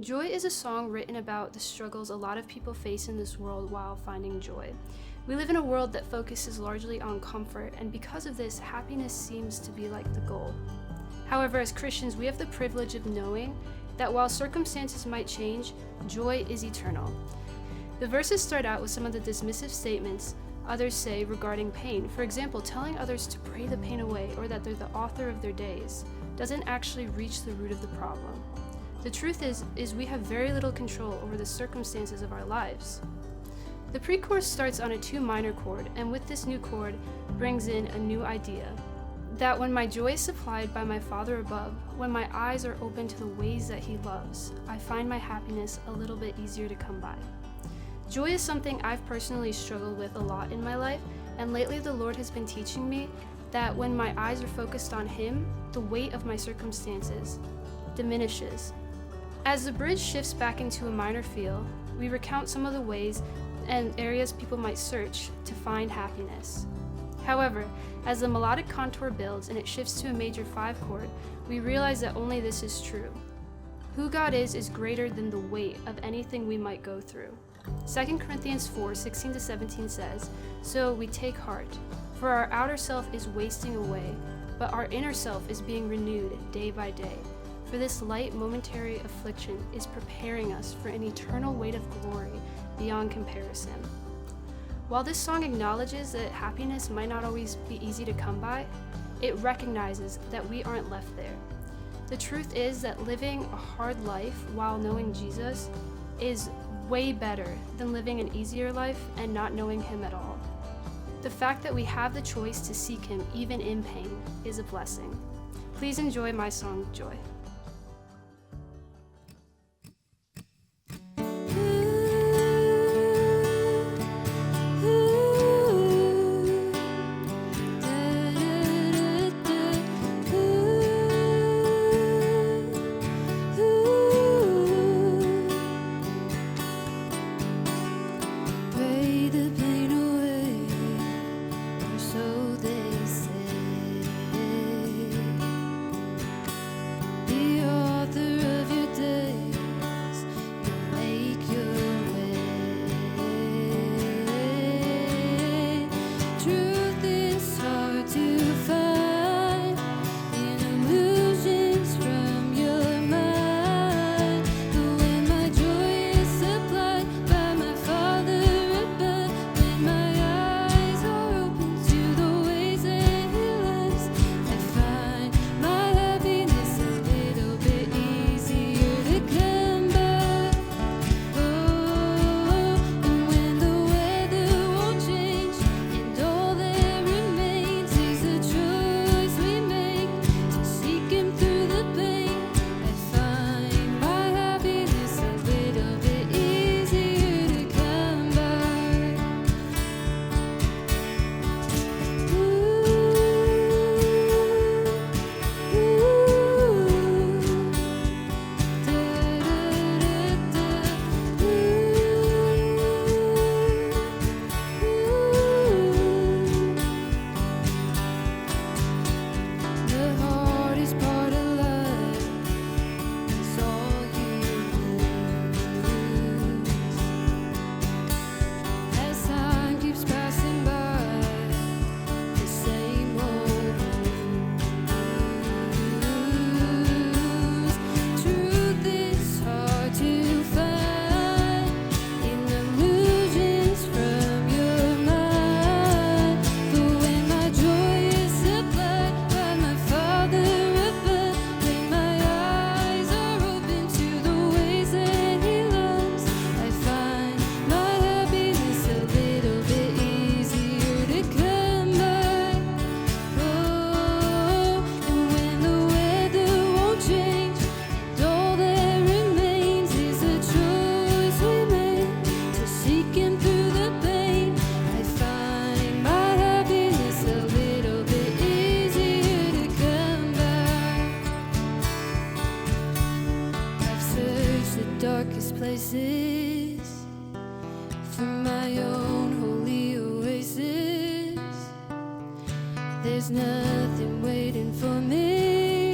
Joy is a song written about the struggles a lot of people face in this world while finding joy. We live in a world that focuses largely on comfort, and because of this, happiness seems to be like the goal. However, as Christians, we have the privilege of knowing that while circumstances might change, joy is eternal. The verses start out with some of the dismissive statements others say regarding pain. For example, telling others to pray the pain away or that they're the author of their days doesn't actually reach the root of the problem. The truth is we have very little control over the circumstances of our lives. The pre-chorus starts on a 2 minor chord, and with this new chord brings in a new idea. That when my joy is supplied by my Father above, when my eyes are open to the ways that He loves, I find my happiness a little bit easier to come by. Joy is something I've personally struggled with a lot in my life, and lately the Lord has been teaching me that when my eyes are focused on Him, the weight of my circumstances diminishes. As the bridge shifts back into a minor feel, we recount some of the ways and areas people might search to find happiness. However, as the melodic contour builds and it shifts to a major 5 chord, we realize that only this is true. Who God is greater than the weight of anything we might go through. 2 Corinthians 4:16-17 says, "So we take heart, for our outer self is wasting away, but our inner self is being renewed day by day. For this light momentary affliction is preparing us for an eternal weight of glory beyond comparison." While this song acknowledges that happiness might not always be easy to come by, it recognizes that we aren't left there. The truth is that living a hard life while knowing Jesus is way better than living an easier life and not knowing Him at all. The fact that we have the choice to seek Him even in pain is a blessing. Please enjoy my song, Joy. darkest places for my own holy oasis. There's nothing waiting for me.